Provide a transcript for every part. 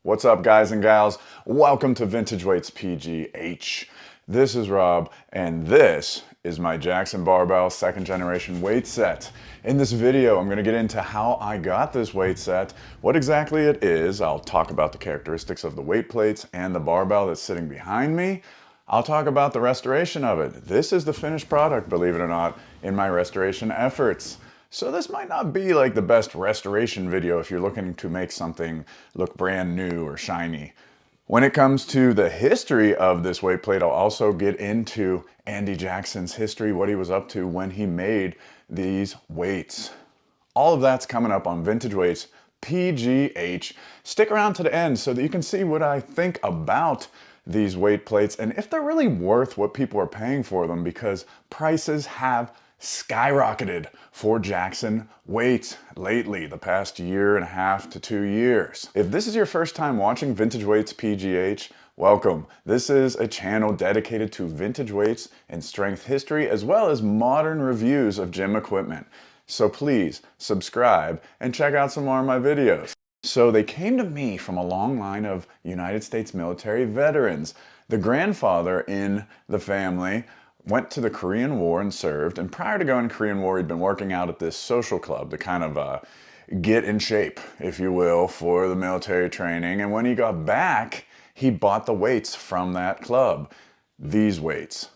What's up, guys and gals? Welcome to Vintage Weights PGH. This is Rob, and this is my Jackson Barbell second generation weight set. In this video, I'm going to get into how I got this weight set, what exactly it is. I'll talk about the characteristics of the weight plates and the barbell that's sitting behind me. I'll talk about the restoration of it. This is the finished product, believe it or not, in my restoration efforts. So this might not be like the best restoration video if you're looking to make something look brand new or shiny. When it comes to the history of this weight plate, I'll also get into Andy Jackson's history, what he was up to when he made these weights. All of that's coming up on Vintage Weights PGH. Stick around to the end so that you can see what I think about these weight plates and if they're really worth what people are paying for them, because prices have skyrocketed for Jackson weights lately, the past year and a half to 2 years. If this is your first time watching Vintage Weights PGH, welcome. This is a channel dedicated to vintage weights and strength history, as well as modern reviews of gym equipment. So please subscribe and check out some more of my videos. So they came to me from a long line of United States military veterans. The grandfather in the family went to the Korean War and served, and prior to going to Korean War, he'd been working out at this social club to kind of get in shape, if you will, for the military training. And when he got back, he bought the weights from that club, these weights.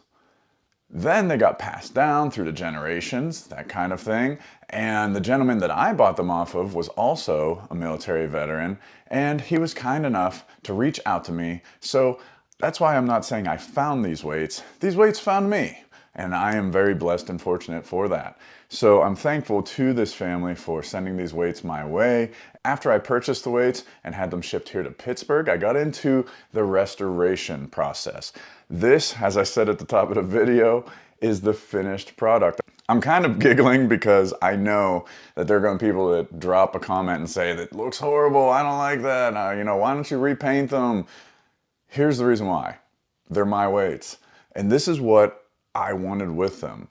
Then they got passed down through the generations, that kind of thing. And the gentleman that I bought them off of was also a military veteran, and he was kind enough to reach out to me. So that's why I'm not saying I found these weights. These weights found me, and I am very blessed and fortunate for that. So I'm thankful to this family for sending these weights my way. After I purchased the weights and had them shipped here to Pittsburgh, I got into the restoration process. This, as I said at the top of the video, is the finished product. I'm kind of giggling because I know that there are going to be people that drop a comment and say, that looks horrible, I don't like that, why don't you repaint them? Here's the reason why. They're my weights. And this is what I wanted with them.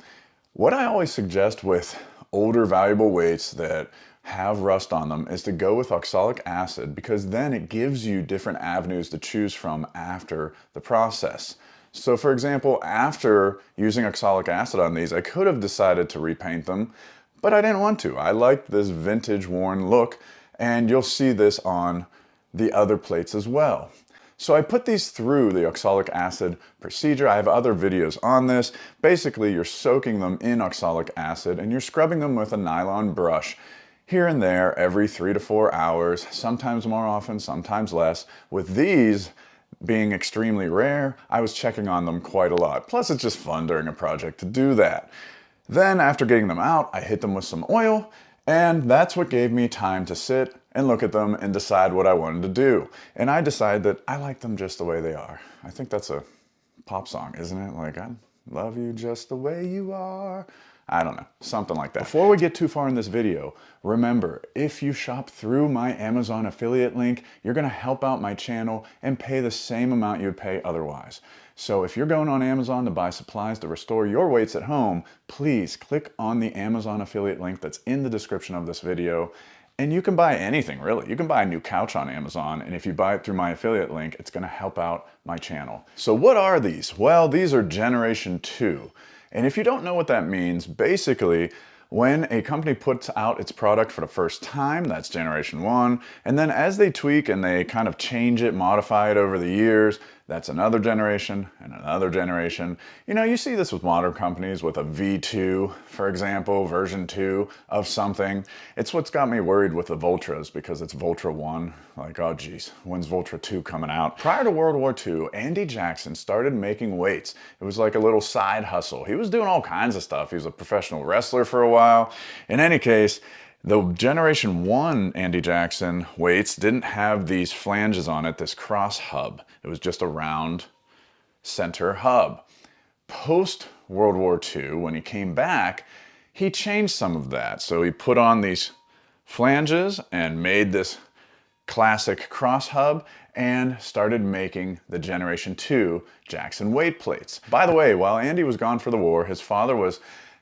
What I always suggest with older valuable weights that have rust on them is to go with oxalic acid, because then it gives you different avenues to choose from after the process. So for example, after using oxalic acid on these, I could have decided to repaint them, but I didn't want to. I liked this vintage worn look, and you'll see this on the other plates as well. So I put these through the oxalic acid procedure. I have other videos on this. Basically, you're soaking them in oxalic acid and you're scrubbing them with a nylon brush here and there every 3 to 4 hours, sometimes more often, sometimes less. With these being extremely rare, I was checking on them quite a lot. Plus, it's just fun during a project to do that. Then after getting them out, I hit them with some oil, and that's what gave me time to sit and look at them and decide what I wanted to do. And I decided that I like them just the way they are. I think that's a pop song, isn't it? Like, I love you just the way you are. I don't know, something like that. Before we get too far in this video, remember, if you shop through my Amazon affiliate link, you're gonna help out my channel and pay the same amount you'd pay otherwise. So if you're going on Amazon to buy supplies to restore your weights at home, please click on the Amazon affiliate link that's in the description of this video. And you can buy anything, really. You can buy a new couch on Amazon, and if you buy it through my affiliate link, it's gonna help out my channel. So what are these? Well, these are Generation 2. And if you don't know what that means, basically, when a company puts out its product for the first time, that's Generation 1, and then as they tweak and they kind of change it, modify it over the years, that's another generation and another generation. You know, you see this with modern companies with a V2, for example, version 2 of something. It's what's got me worried with the Voltras, because it's Voltra 1. Like, oh geez, when's Voltra 2 coming out? Prior to World War II, Andy Jackson started making weights. It was like a little side hustle. He was doing all kinds of stuff. He was a professional wrestler for a while. In any case, the Generation 1 Andy Jackson weights didn't have these flanges on it, this cross hub. It was just a round center hub. Post World War II, when he came back, he changed some of that. So he put on these flanges and made this classic cross hub and started making the Generation 2 Jackson weight plates. By the way, while Andy was gone for the war, his father was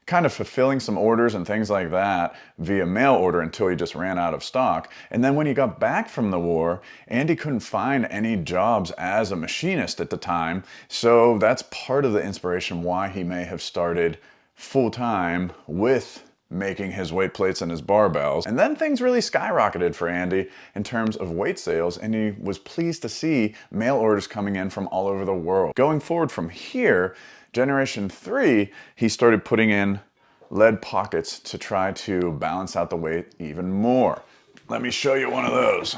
kind of fulfilling some orders and things like that via mail order until he just ran out of stock. And then when he got back from the war, Andy couldn't find any jobs as a machinist at the time. So that's part of the inspiration why he may have started full-time with making his weight plates and his barbells. And then things really skyrocketed for Andy in terms of weight sales, and he was pleased to see mail orders coming in from all over the world. Going forward from here, Generation 3, he started putting in lead pockets to try to balance out the weight even more. Let me show you one of those.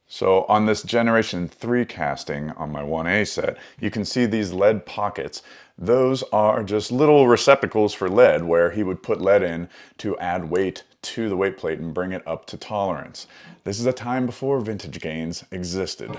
So on this Generation 3 casting on my 1A set, you can see these lead pockets. Those are just little receptacles for lead where he would put lead in to add weight to the weight plate and bring it up to tolerance. This is a time before vintage gains existed.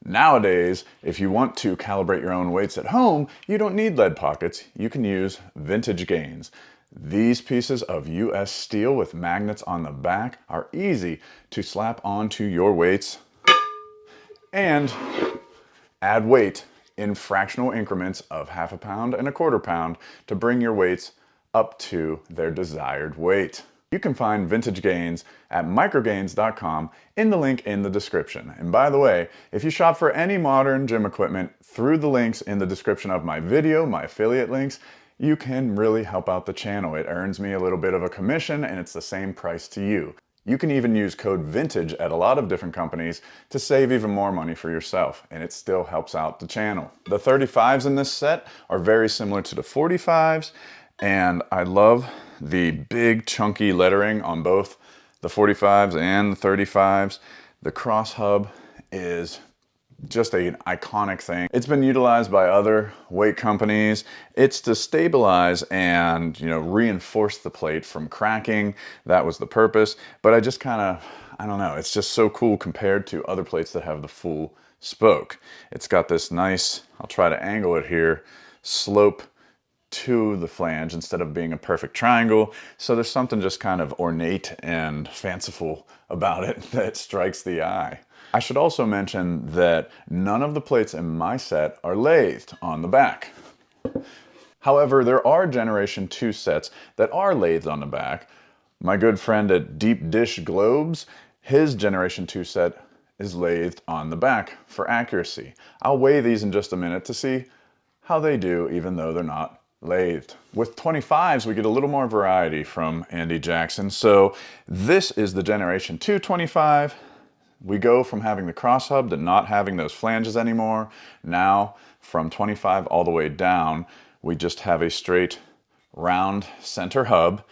Nowadays, if you want to calibrate your own weights at home, you don't need lead pockets. You can use vintage gains. These pieces of US steel with magnets on the back are easy to slap onto your weights and add weight in fractional increments of 1/2 pound and 1/4 pound to bring your weights up to their desired weight. You can find vintage gains at microgains.com in the link in the description. And by the way, if you shop for any modern gym equipment through the links in the description of my video, my affiliate links, you can really help out the channel. It earns me a little bit of a commission and it's the same price to you. You can even use code VINTAGE at a lot of different companies to save even more money for yourself, and it still helps out the channel. The 35s in this set are very similar to the 45s, and I love the big chunky lettering on both the 45s and the 35s. The cross hub is just an iconic thing. It's been utilized by other weight companies. It's to stabilize and, reinforce the plate from cracking. That was the purpose. But I just I don't know, it's just so cool compared to other plates that have the full spoke. It's got this nice, I'll try to angle it here, slope to the flange instead of being a perfect triangle. So there's something just kind of ornate and fanciful about it that strikes the eye. I should also mention that none of the plates in my set are lathed on the back. However, there are Generation 2 sets that are lathed on the back. My good friend at Deep Dish Globes, his Generation 2 set is lathed on the back for accuracy. I'll weigh these in just a minute to see how they do even though they're not lathed. With 25s, we get a little more variety from Andy Jackson. So this is the Generation 2 25. We go from having the cross hub to not having those flanges anymore. Now, from 25 all the way down, we just have a straight round center hub.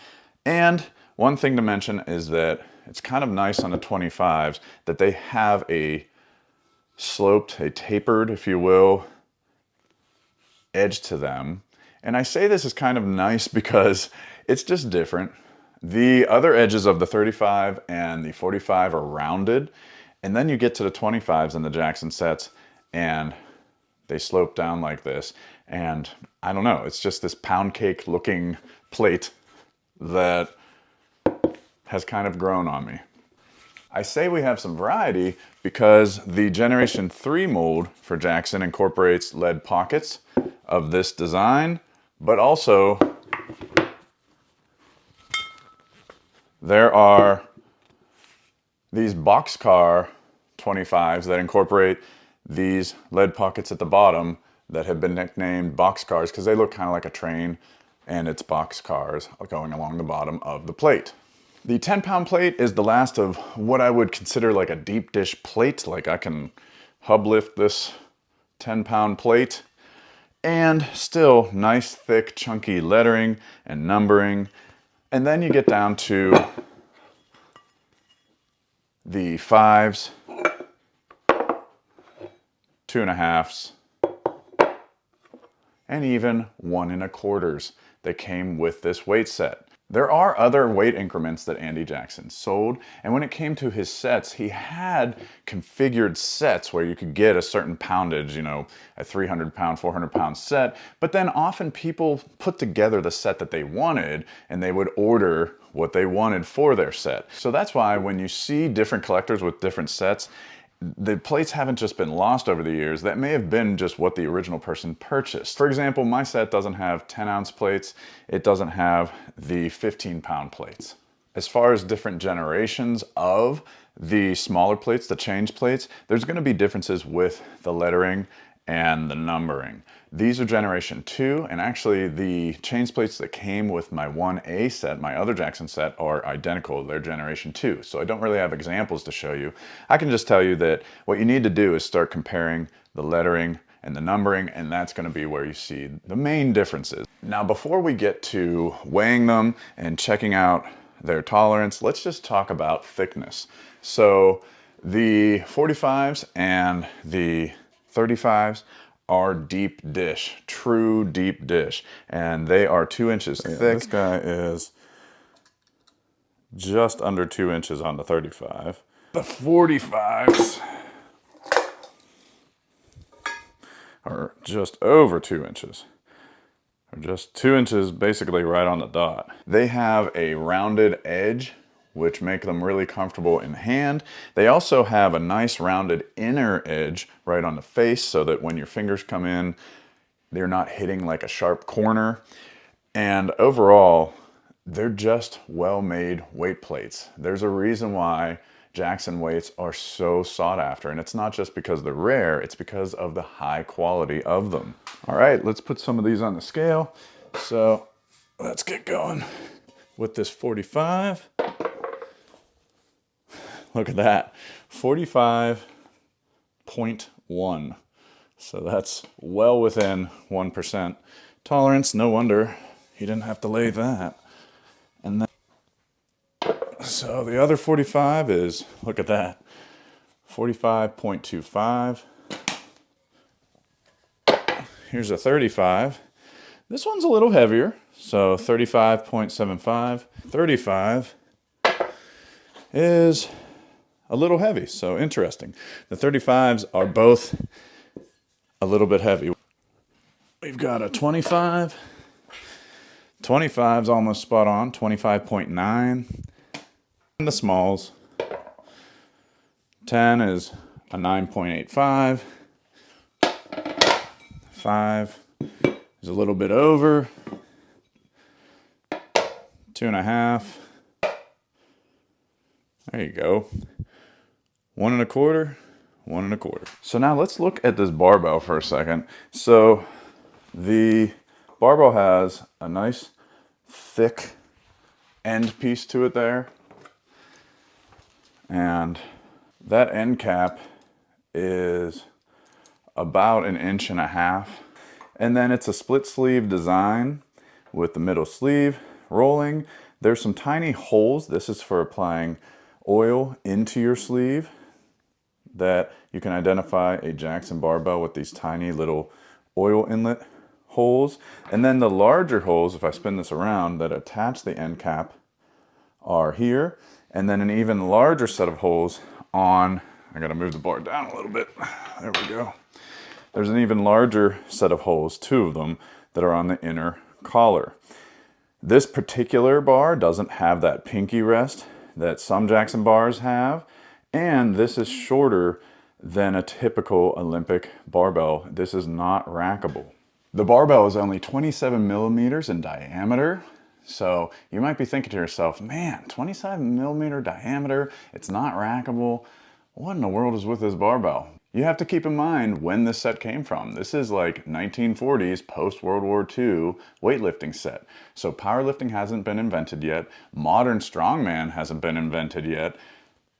And one thing to mention is that it's kind of nice on the 25s that they have a sloped, a tapered, if you will, edge to them. And I say this is kind of nice because it's just different. The other edges of the 35 and the 45 are rounded. And then you get to the 25s in the Jackson sets and they slope down like this. And I don't know, it's just this pound cake looking plate that has kind of grown on me. I say we have some variety because the Generation 3 mold for Jackson incorporates lead pockets of this design, but also there are these boxcar 25s that incorporate these lead pockets at the bottom that have been nicknamed boxcars because they look kind of like a train, and it's boxcars going along the bottom of the plate. The 10-pound plate is the last of what I would consider like a deep dish plate. Like I can hub lift this 10-pound plate and still nice thick chunky lettering and numbering. And then you get down to the 5s, 2.5s, and even 1.25s that came with this weight set. There are other weight increments that Andy Jackson sold, and when it came to his sets, he had configured sets where you could get a certain poundage, a 300-pound, 400-pound set, but then often people put together the set that they wanted, and they would order what they wanted for their set. So that's why when you see different collectors with different sets, the plates haven't just been lost over the years. That may have been just what the original person purchased. For example, my set doesn't have 10-ounce plates. It doesn't have the 15-pound plates. As far as different generations of the smaller plates, the change plates, there's going to be differences with the lettering and the numbering. These are generation 2, and actually the change plates that came with my 1A set, my other Jackson set, are identical. They're generation 2. So I don't really have examples to show you. I can just tell you that what you need to do is start comparing the lettering and the numbering, and that's going to be where you see the main differences. Now, before we get to weighing them and checking out their tolerance, let's just talk about thickness. So the 45s and the 35s are deep dish, true deep dish, and they are 2 inches thick. This guy is just under 2 inches on the 35. The 45s are just over 2 inches. Or just 2 inches basically right on the dot. They have a rounded edge, which make them really comfortable in hand. They also have a nice rounded inner edge right on the face so that when your fingers come in, they're not hitting like a sharp corner. And overall, they're just well-made weight plates. There's a reason why Jackson weights are so sought after, and it's not just because they're rare, it's because of the high quality of them. All right, let's put some of these on the scale. So let's get going with this 45. Look at that, 45.1. So that's well within 1% tolerance. No wonder he didn't have to lay that. And then, so the other 45 is, look at that, 45.25. Here's a 35. This one's a little heavier, so 35.75. 35 is a little heavy, so interesting. The 35s are both a little bit heavy. We've got a 25. 25's almost spot on, 25.9. And the smalls, 10 is a 9.85. 5 is a little bit over. 2.5. There you go. 1.25, 1.25. So now let's look at this barbell for a second. So the barbell has a nice thick end piece to it there. And that end cap is about 1.5 inches. And then it's a split sleeve design with the middle sleeve rolling. There's some tiny holes. This is for applying oil into your sleeve, that you can identify a Jackson barbell with these tiny little oil inlet holes. And then the larger holes, if I spin this around, that attach the end cap are here. And then an even larger set of holes on, I gotta move the bar down a little bit. There we go. There's an even larger set of holes, 2 of them, that are on the inner collar. This particular bar doesn't have that pinky rest that some Jackson bars have, and this is shorter than a typical Olympic barbell. This is not rackable. The barbell is only 27 millimeters in diameter. So you might be thinking to yourself, man, 27 millimeter diameter, it's not rackable. What in the world is with this barbell? You have to keep in mind when this set came from. This is like 1940s post-World War II weightlifting set. So powerlifting hasn't been invented yet. Modern strongman hasn't been invented yet.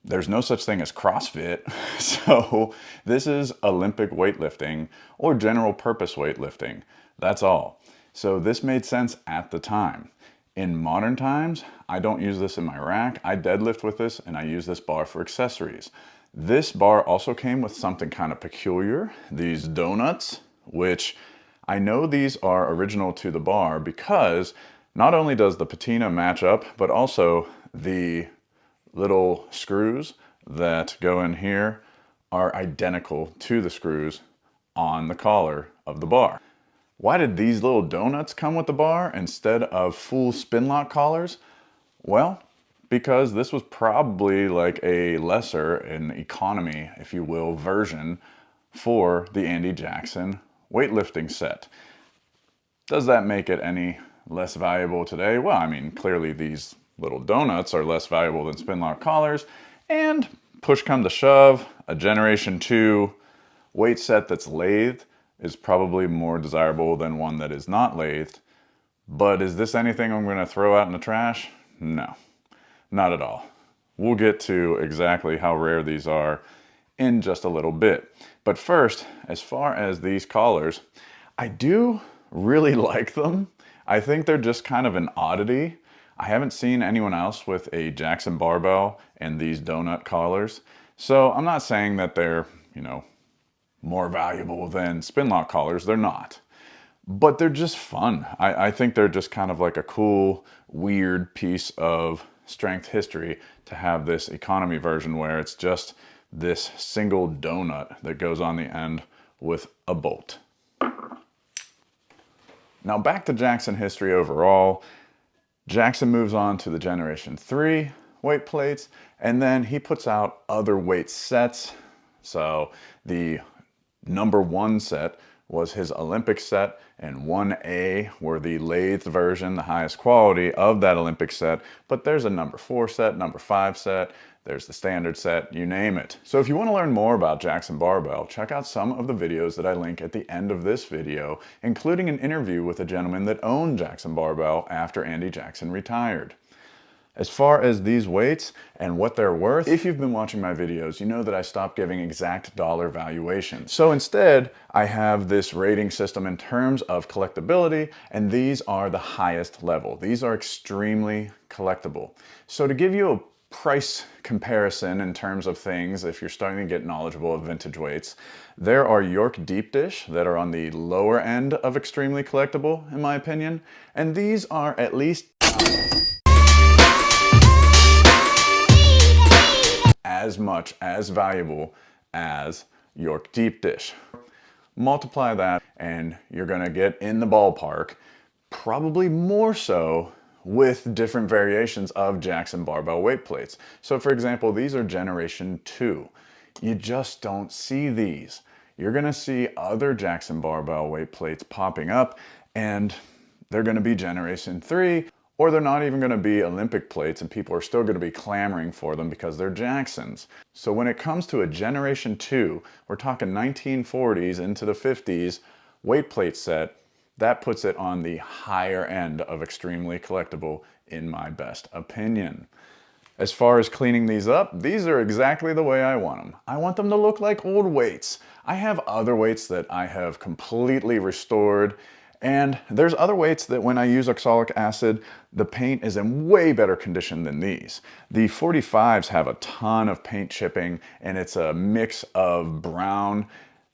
There's no such thing as CrossFit. So this is Olympic weightlifting or general purpose weightlifting. That's all. So this made sense at the time. In modern times, I don't use this in my rack. I deadlift with this and I use this bar for accessories. This bar also came with something kind of peculiar, these donuts, which I know these are original to the bar because not only does the patina match up, but also the little screws that go in here are identical to the screws on the collar of the bar. Why did these little donuts come with the bar instead of full spin lock collars? Well, because this was probably like a lesser, an economy, if you will, version for the Andy Jackson weightlifting set. Does that make it any less valuable today? Well, I mean, clearly these little donuts are less valuable than spin lock collars, and push come to shove, a Generation 2 weight set that's lathed is probably more desirable than one that is not lathed. But is this anything I'm going to throw out in the trash? No, not at all. We'll get to exactly how rare these are in just a little bit. But first, as far as these collars, I do really like them. I think they're just kind of an oddity. I haven't seen anyone else with a Jackson Barbell and these donut collars. So I'm not saying that they're, more valuable than spin lock collars. They're not. But they're just fun. I think they're just kind of like a cool, weird piece of strength history to have this economy version where it's just this single donut that goes on the end with a bolt. Now back to Jackson history overall. Jackson moves on to the Generation 3 weight plates, and then he puts out other weight sets. So the number 1 set was his Olympic set, and 1A were the lathed version, the highest quality of that Olympic set. But there's a number 4 set, number 5 set, there's the standard set, you name it. So if you want to learn more about Jackson Barbell, check out some of the videos that I link at the end of this video, including an interview with a gentleman that owned Jackson Barbell after Andy Jackson retired. As far as these weights and what they're worth, if you've been watching my videos, you know that I stopped giving exact dollar valuations. So instead, I have this rating system in terms of collectability, and these are the highest level. These are extremely collectible. So to give you a price comparison in terms of things, if you're starting to get knowledgeable of vintage weights, there are York deep dish that are on the lower end of extremely collectible, in my opinion, and these are at least as much as valuable as York deep dish. Multiply that and you're gonna get in the ballpark, probably more so with different variations of Jackson Barbell weight plates. So for example, these are Generation 2. You just don't see these. You're gonna see other Jackson Barbell weight plates popping up, and they're gonna be Generation 3, or they're not even going to be Olympic plates, and people are still going to be clamoring for them because they're Jacksons. So when it comes to a Generation 2, we're talking 1940s into the 50s weight plate set, that puts it on the higher end of extremely collectible, in my best opinion. As far as cleaning these up, these are exactly the way I want them. I want them to look like old weights. I have other weights that I have completely restored, and there's other weights that when I use oxalic acid, the paint is in way better condition than these. The 45s have a ton of paint chipping, and it's a mix of brown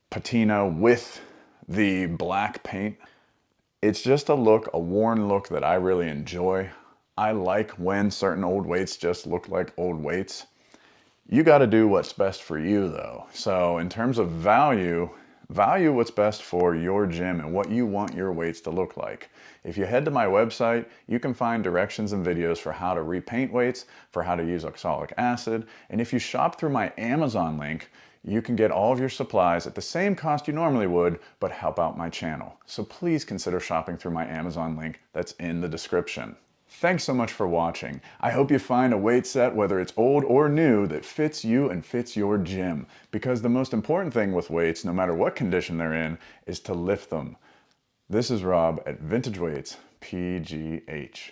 patina with the black paint. It's just a look, a worn look that I really enjoy. I like when certain old weights just look like old weights. You got to do what's best for you though. So in terms of value what's best for your gym and what you want your weights to look like. If you head to my website, you can find directions and videos for how to repaint weights, for how to use oxalic acid, and if you shop through my Amazon link, you can get all of your supplies at the same cost you normally would, but help out my channel. So please consider shopping through my Amazon link that's in the description. Thanks so much for watching. I hope you find a weight set, whether it's old or new, that fits you and fits your gym. Because the most important thing with weights, no matter what condition they're in, is to lift them. This is Rob at Vintage Weights PGH.